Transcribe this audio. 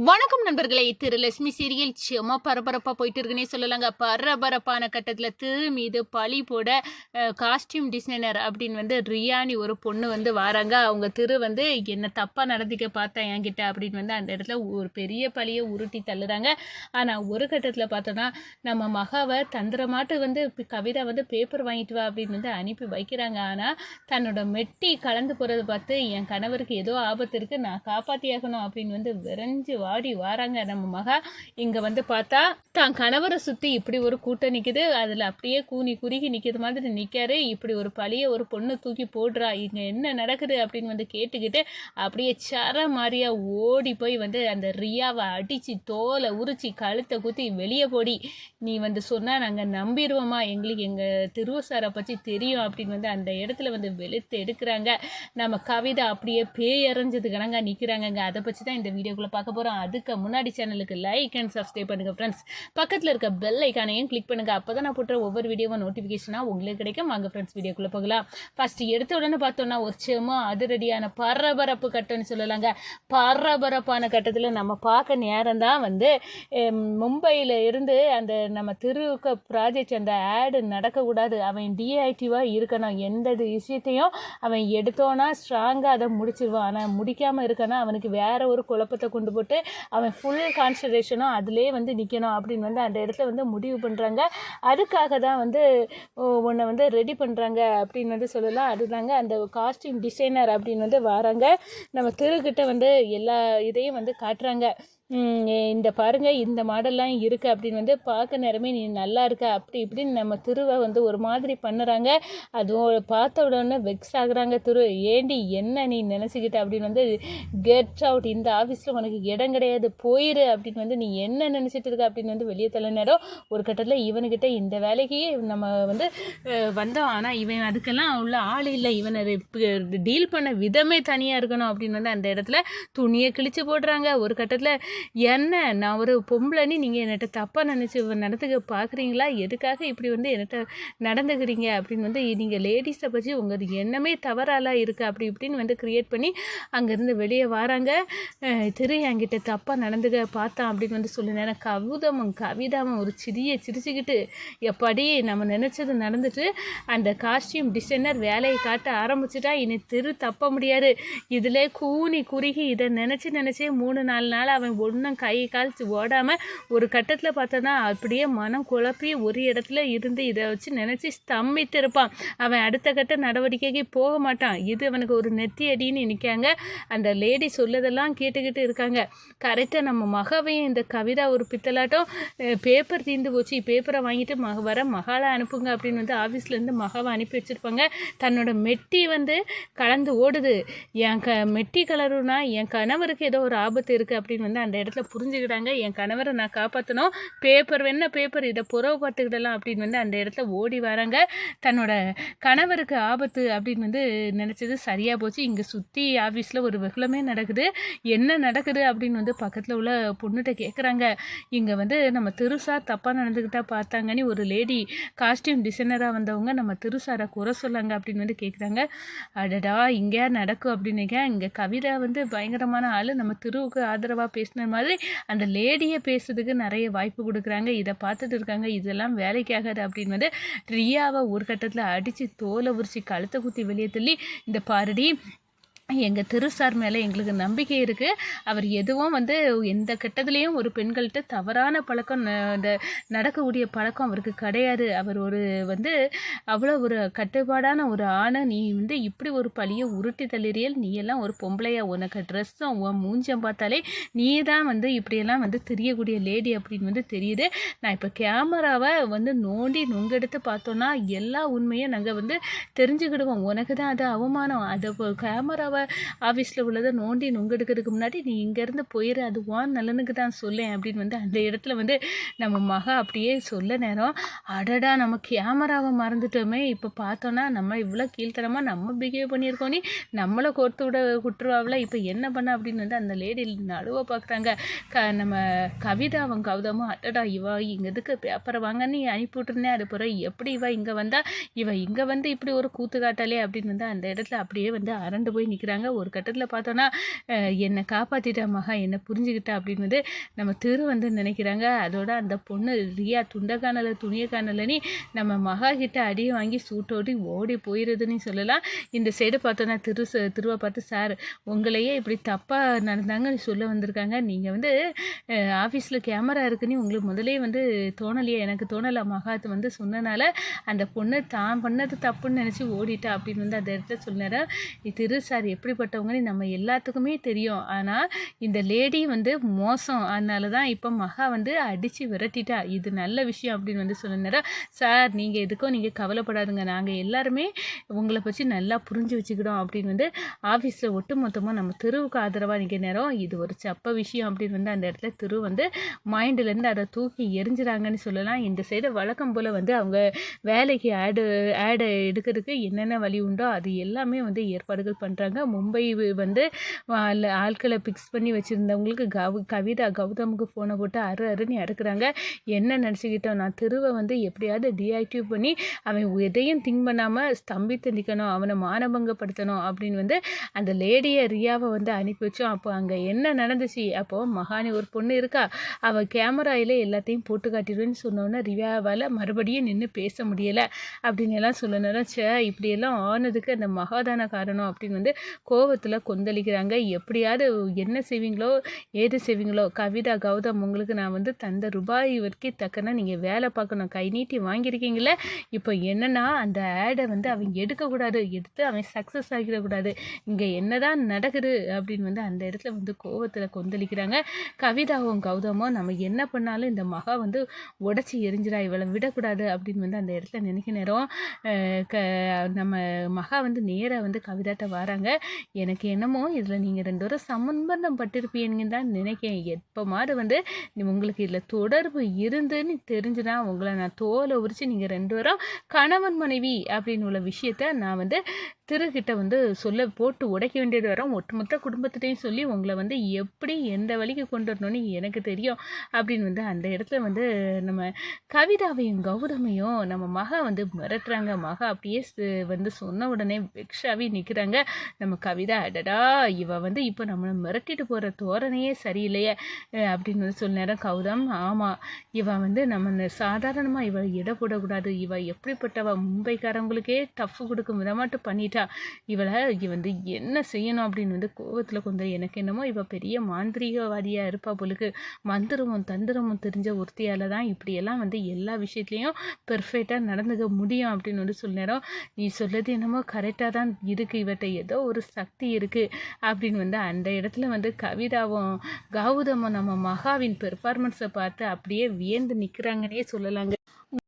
வணக்கம் நண்பர்களே. லட்சுமி சீரியல் சும்மா பரபரப்பாக போயிட்டு இருக்குன்னே சொல்லலாங்க. பரபரப்பான கட்டத்தில் திரு மீது பழி போட காஸ்டியூம் டிசைனர் அப்படின்னு ரியானி ஒரு பொண்ணு வராங்க. அவங்க திரு என்ன தப்பாக நடந்துக்க பார்த்தேன் என்கிட்ட அப்படின்னு அந்த இடத்துல ஒரு பெரிய பழியை உருட்டி தள்ளுறாங்க. ஆனால் ஒரு கட்டத்தில் பார்த்தோன்னா நம்ம மகாவை தந்திரமாட்டு கவிதா பேப்பர் வாங்கிட்டு வா அப்படின்னு அனுப்பி வைக்கிறாங்க. ஆனால் தன்னோட மெட்டி கலந்து போகிறத பார்த்து என் கணவருக்கு ஏதோ ஆபத்து இருக்குது, நான் காப்பாற்றியாகணும் அப்படின்னு விரைஞ்சு வாடி வாராங்க நம்ம மகா. இங்க பார்த்தா தான் கணவரை சுத்தி இப்படி ஒரு கூட்டம் நிக்குது. அதுல அப்படியே கூனி குறுகி நிக்கிறது மாதிரி நிக்காரு. இப்படி ஒரு பழிய ஒரு பொண்ணு தூக்கி போடுறா, இங்க என்ன நடக்குது அப்படின்னு கேட்டுக்கிட்டு அப்படியே சர மாதிரியா ஓடி போய் அந்த ரியாவை அடிச்சு தோலை உரிச்சு கழுத்தை குத்தி வெளியே போடி, நீ சொன்னா நாங்க நம்பிடுவோமா, எங்களுக்கு எங்க திருவசாரை பற்றி தெரியும் அப்படின்னு அந்த இடத்துல வெளுத்து எடுக்கிறாங்க. நம்ம கவிதை அப்படியே பேயறிஞ்சது கணங்கா நிக்கிறாங்க. அதை பற்றி தான் இந்த வீடியோக்குள்ள பார்க்க போறோம். அதுக்கு முன்னாடி சேனலுக்கு லைக் அண்ட் சப்ஸ்கிரைப் பண்ணுங்க ஃப்ரெண்ட்ஸ். பக்கத்தில் இருக்க பெல் ஐக்கானையும் கிளிக் பண்ணுங்க. அப்பதான் நான் போட்டுற ஒவ்வொரு வீடியோவும் நோட்டிஃபிகேஷனா உங்களுக்கு கிடைக்கும். வாங்க ஃப்ரெண்ட்ஸ் வீடியோக்குள்ள போகலாம். ஃபர்ஸ்ட் எடுத்த உடனே பார்த்தோம்னா ஒரு செம அதிரடியான பரபரப்பு கட்டம்னு சொல்லலாங்க. பரபரப்பான கட்டத்தில் நம்ம பார்க்க நேரம் தான் மும்பையில் இருந்து அந்த நம்ம திருக்க ப்ராஜெக்ட் அந்த ஆடு நடக்கக்கூடாது, அவன் டிஐடிவா இருக்கணும், எந்த விஷயத்தையும் அவன் எடுத்தோன்னா ஸ்ட்ராங்காக அதை முடிச்சிருவான். ஆனால் முடிக்காமல் இருக்கனா அவனுக்கு வேற ஒரு குழப்பத்தை கொண்டு போட்டு அவன் ஃபுல் கான்சன்ட்ரேஷனும் அதிலே நிற்கணும் அப்படின்னு அந்த இடத்துல முடிவு பண்ணுறாங்க. அதுக்காக தான் உன்னை ரெடி பண்ணுறாங்க அப்படின்னு சொல்லலாம். அதுதாங்க அந்த காஸ்டியூம் டிசைனர் அப்படின்னு வராங்க. நம்ம திருக்கிட்ட எல்லா இதையும் காட்டுறாங்க. இந்த பாருங்க, இந்த மாடல்லாம் இருக்குது அப்படின்னு பார்க்க நேரமே நீ நல்லா இருக்க அப்படி இப்படின்னு நம்ம திருவை ஒரு மாதிரி பண்ணுறாங்க. அதுவும் பார்த்த உடனே வெக்ஸ் ஆகுறாங்க. திரு, ஏண்டி என்ன நீ நினச்சிக்கிட்ட அப்படின்னு கெட் அவுட், இந்த ஆஃபீஸில் உனக்கு இடம் கிடையாது, போயிரு அப்படின்னு நீ என்ன நினச்சிட்டு இருக்க அப்படின்னு வெளியே தள்ள நேரம் ஒரு கட்டத்தில் இவனுக்கிட்ட இந்த வேலைக்கு நம்ம வந்தோம், ஆனால் இவன் அதுக்கெல்லாம் உள்ள ஆள் இல்லை, இவனை டீல் பண்ண விதமே தனியாக இருக்கணும் அப்படின்னு அந்த இடத்துல துணியை கிழிச்சு போடுறாங்க. ஒரு கட்டத்தில் என்ன நான் ஒரு பொம்பளைன்னு நீங்கள் என்கிட்ட தப்பாக நினச்சி நடந்துக்க பார்க்குறீங்களா, எதுக்காக இப்படி என்கிட்ட நடந்துக்கிறீங்க அப்படின்னு நீங்கள் லேடிஸை பற்றி உங்கள் எண்ணமே தவறாலாம் இருக்குது அப்படி இப்படின்னு க்ரியேட் பண்ணி அங்கேருந்து வெளியே வராங்க. திரு என்கிட்ட தப்பாக நடந்துக்க பார்த்தான் அப்படின்னு சொல்ல நேரம் கவிதாவும் ஒரு சிரிச்சுக்கிட்டு எப்பாடி நம்ம நினச்சது நடந்துட்டு அந்த காஸ்டியூம் டிசைனர் வேலையை காட்ட ஆரம்பிச்சுட்டா, இனி திரு தப்ப முடியாது, இதில் கூனி குறுகி இதை நினச்சே 3-4 நாள் அவன் ஒன்றும் கை கால் ஓடாமல் ஒரு கட்டத்தில் பார்த்தோன்னா அப்படியே மனம் குழப்பி ஒரு இடத்துல இருந்து இதை வச்சு நினச்சி ஸ்தம்பித்து இருப்பான். அவன் அடுத்த கட்ட நடவடிக்கைக்கு போக மாட்டான். இது அவனுக்கு ஒரு நெத்தி அடின்னு நிற்காங்க. அந்த லேடி சொல்லதெல்லாம் கேட்டுக்கிட்டு இருக்காங்க. கரெக்டாக நம்ம மகாவையும் இந்த கவிதா ஒரு பித்தலாட்டம் பேப்பர் தீர்ந்து போச்சு, பேப்பரை வாங்கிட்டு வர மகாலை அனுப்புங்க அப்படின்னு ஆஃபீஸ்லேருந்து மகாவை அனுப்பி வச்சுருப்பாங்க. தன்னோட மெட்டி கலந்து ஓடுது, என் மெட்டி கலருனா என் கணவருக்கு ஏதோ ஒரு ஆபத்து இருக்குது அப்படின்னு அந்த இடத்துல புரிஞ்சுக்கிட்டாங்க. என் கணவரை நான் காப்பாற்றணும், பேப்பர் இதை புறவு பார்த்துக்கிடலாம் அப்படின்னு அந்த இடத்துல ஓடி வராங்க. தன்னோட கணவருக்கு ஆபத்து அப்படின்னு நினச்சது சரியாக போச்சு. இங்கே சுற்றி ஆஃபீஸில் ஒரு வெகுளமே நடக்குது. என்ன நடக்குது அப்படின்னு பக்கத்தில் உள்ள பொண்ணுகிட்ட கேட்குறாங்க. இங்கே நம்ம திருசார் தப்பாக நடந்துக்கிட்டா பார்த்தாங்கன்னு ஒரு லேடி காஸ்டியூம் டிசைனராக வந்தவங்க நம்ம திருசாரை குறை சொல்லாங்க அப்படின்னு கேட்குறாங்க. அடடா, இங்கே நடக்கும் அப்படின்னு இங்கே கவிதா பயங்கரமான ஆள், நம்ம திருவுக்கு ஆதரவாக பேசின மாதிரி அந்த லேடியை பேசுறதுக்கு நிறைய வாய்ப்பு கொடுக்குறாங்க. இதை பார்த்துட்டு இருக்காங்க. இதெல்லாம் வேலைக்காகாது அப்படின்னு ரியாவை ஒரு கட்டத்தில் அடித்து தோலை உரிச்சு கழுத்தை குத்தி வெளியே தள்ளி, இந்த பாரடி எங்கள் திருசார் மேலே எங்களுக்கு நம்பிக்கை இருக்குது, அவர் எதுவும் எந்த கட்டத்துலேயும் ஒரு பெண்கள்கிட்ட தவறான பழக்கம் இந்த நடக்கக்கூடிய பழக்கம் அவருக்கு கிடையாது, அவர் ஒரு அவ்வளோ ஒரு கட்டுப்பாடான ஒரு ஆணை, நீ இப்படி ஒரு பழியை உருட்டி தள்ளிறியல், நீ எல்லாம் ஒரு பொம்பளையா, உனக்கு ட்ரெஸ்ஸும் உன் மூஞ்சம் பார்த்தாலே நீ தான் இப்படியெல்லாம் தெரியக்கூடிய லேடி அப்படின்னு தெரியுது. நான் இப்போ கேமராவை நோண்டி நுங்கெடுத்து பார்த்தோன்னா எல்லா உண்மையும் நாங்கள் தெரிஞ்சுக்கிடுவோம், உனக்கு தான் அது அவமானம், அதை கேமராவை ஆஃபீஸில் உள்ளதை நோண்டி நுங்கெடுக்கிறதுக்கு முன்னாடி நீ இங்கேருந்து போயிரு, அது வான் நலனுக்கு தான் சொல்லேன் அப்படின்னு அந்த இடத்துல நம்ம மகா அப்படியே சொல்ல நேரம், அடடா நம்ம கேமராவை மறந்துட்டோமே, இப்போ பார்த்தோன்னா நம்ம இவ்வளோ கீழ்த்தனமாக நம்ம பிஹேவ் பண்ணியிருக்கோம், நீ நம்மளை கோர்த்து விட குட்டுருவாவில் இப்போ என்ன பண்ண அப்படின்னு அந்த லேடி நடுவை பார்க்குறாங்க. நம்ம கவிதாவும் அடடா இவா இங்கே எதுக்கு பேப்பரை வாங்க நீ அனுப்பி விட்டுருந்தேன், அது பிறகு எப்படி இவ இங்கே வந்தா, இவ இங்கே இப்படி ஒரு கூத்து காட்டாலே அப்படின்னு அந்த இடத்துல அப்படியே அரண்டு போய் நிற்கிறாங்க. நினைக்கிறாங்க. ஒரு கட்டத்தில் பார்த்தோன்னா என்னை காப்பாற்றிட்டா மகா, என்னை புரிஞ்சுக்கிட்டா அப்படின்னு வந்து நம்ம திரு வந்து நினைக்கிறாங்க. அதோட அந்த பொண்ணு ரியா துண்டை காணலை துணியை காணலைன்னு நம்ம மகா கிட்ட அடியை வாங்கி சூட்டோடி ஓடி போயிடுதுன்னு சொல்லலாம். இந்த சைடு பார்த்தோன்னா திருவை பார்த்து, சார் உங்களையே இப்படி தப்பாக நடந்தாங்கன்னு சொல்ல வந்திருக்காங்க. நீங்கள் வந்து ஆஃபீஸில் கேமரா இருக்குன்னு உங்களுக்கு முதலே வந்து தோணலையே, எனக்கு தோணலை. மகாத்து வந்து சொன்னனால அந்த பொண்ணு தான் பண்ணது தப்புன்னு நினச்சி ஓடிட்டா அப்படின்னு வந்து அந்த இடத்துல சொன்னார். திரு சார் எப்படிப்பட்டவங்கன்னு நம்ம எல்லாத்துக்குமே தெரியும். ஆனால் இந்த லேடி வந்து மோசம், அதனால தான் இப்போ மகா வந்து அடித்து விரட்டிட்டா. இது நல்ல விஷயம் அப்படின்னு வந்து சொன்னார். சார் நீங்கள் எதுக்கும் நீங்கள் கவலைப்படாதுங்க, நாங்கள் எல்லாருமே உங்களை பற்றி நல்லா புரிஞ்சு வச்சுக்கிட்டோம் அப்படின்னு வந்து ஆஃபீஸில் ஒட்டு மொத்தமாக நம்ம திருவுக்கு ஆதரவாக நிற்க நேரம் இது ஒரு சப்ப விஷயம் அப்படின்னு வந்து அந்த இடத்துல திரு வந்து மைண்டிலேருந்து அதை தூக்கி எரிஞ்சுறாங்கன்னு சொல்லலாம். இந்த சைடு வழக்கம் போல் வந்து அவங்க வேலைக்கு ஆடை எடுக்கிறதுக்கு என்னென்ன வழி உண்டோ அது எல்லாமே வந்து ஏற்பாடுகள் பண்ணுறாங்க. மும்பை வந்து ஆட்களை பிக்ஸ் பண்ணி வச்சுருந்தவங்களுக்கு கவிதா கௌதமுக்கு ஃபோனை போட்டு அருன்னு அடுக்கிறாங்க. என்ன நினச்சிக்கிட்டோம், நான் திருவை வந்து எப்படியாவது டீஆக்டிவ் பண்ணி அவன் எதையும் திங்க் பண்ணாமல் ஸ்தம்பித்து நிற்கணும், அவனை மானபங்கப்படுத்தணும் அப்படின்னு வந்து அந்த லேடியை ரியாவை வந்து அனுப்பி வச்சோம். அப்போ அங்கே என்ன நடந்துச்சு, அப்போது மகானி ஒரு பொண்ணு இருக்கா, அவள் கேமராயில் எல்லாத்தையும் போட்டு காட்டிடுவேன்னு சொன்னோன்னே ரியாவால் மறுபடியும் நின்று பேச முடியலை அப்படின்னு எல்லாம் சொல்லணும். இப்படியெல்லாம் ஆனதுக்கு அந்த மகாதான காரணம் அப்படின்னு வந்து கோவத்தில் கொந்தளிக்கிறாங்க. எப்படியாவது என்ன செய்வீங்களோ ஏது செய்வீங்களோ, கவிதா கௌதம் உங்களுக்கு நான் வந்து தந்த ரூபாய் வரைக்கும் தக்கன நீங்கள் வேலை பார்க்கணும், கை நீட்டி வாங்கியிருக்கீங்களே. இப்போ என்னென்னா அந்த ஆடை வந்து அவங்க எடுக்கக்கூடாது, எடுத்து அவன் சக்ஸஸ் ஆகிடக்கூடாது, இங்கே என்னதான் நடக்குது அப்படின்னு வந்து அந்த இடத்துல வந்து கோவத்தில் கொந்தளிக்கிறாங்க. கவிதாவும் கௌதமும் நம்ம என்ன பண்ணாலும் இந்த மகா வந்து உடச்சி எரிஞ்சிடா, இவளை விடக்கூடாது அப்படின்னு வந்து அந்த இடத்துல நினைக்க நேரம் நம்ம மகா வந்து நேராக வந்து கவிதாட்ட வராங்க. எனக்கு என்னமோ இதில் நீங்கள் 2 பேரும் சம்பந்தம் பட்டிருப்பீங்கன்னு தான் நினைக்கிறேன். எப்போ மாதிரி வந்து உங்களுக்கு இதில் தொடர்பு இருந்துன்னு தெரிஞ்சுனா உங்களை நான் தோலை உரித்து நீங்கள் 2 பேரும் கணவன் மனைவி அப்படின்னு உள்ள விஷயத்த நான் வந்து திருக்கிட்ட வந்து சொல்ல போட்டு உடைக்க வேண்டியது வரும். ஒட்டுமொத்த குடும்பத்திட்டையும் சொல்லி உங்களை வந்து எப்படி எந்த வழிக்கு கொண்டு வரணும்னு எனக்கு தெரியும் அப்படின்னு வந்து அந்த இடத்துல வந்து நம்ம கவிதாவையும் கௌதமையும் நம்ம மகா வந்து மிரட்டுறாங்க. மகா அப்படியே வந்து சொன்ன உடனே வெக்ஷாவே நிற்கிறாங்க. நம்ம கவிதா, அடடா இவ வந்து இப்போ நம்மளை மிரட்டிட்டு போகிற தோரணையே சரியில்லையே அப்படின்னு வந்து சொல்ல நேரம் கௌதம், ஆமாம் இவ வந்து நம்ம சாதாரணமாக இவ இட போடக்கூடாது, இவ எப்படிப்பட்டவ மும்பைக்காரவங்களுக்கே டஃப் கொடுக்கும் விதமாட்டு பண்ணிட்டா, இவளை வந்து என்ன செய்யணும் அப்படின்னு வந்து கோவத்தில் கொஞ்சம் எனக்கு என்னமோ இவ பெரிய மாந்திரிகவாதியாக இருப்பா பொழுது, மந்திரமும் தந்திரமும் தெரிஞ்ச ஒருத்தியால் தான் இப்படியெல்லாம் வந்து எல்லா விஷயத்துலையும் பெர்ஃபெக்டாக நடந்துக்க முடியும் அப்படின்னு வந்து சொல்ல நேரம் நீ சொல்கிறது என்னமோ கரெக்டாக தான் இருக்குது, இவட்ட ஏதோ ஒரு சக்தி இருக்குது அப்படின்னு வந்து அந்த இடத்துல வந்து கவிதாவும் கௌதமும் நம்ம மகாவின் பெர்ஃபார்மன்ஸை பார்த்து அப்படியே வியந்து நிற்கிறாங்கன்னே சொல்லலாங்க.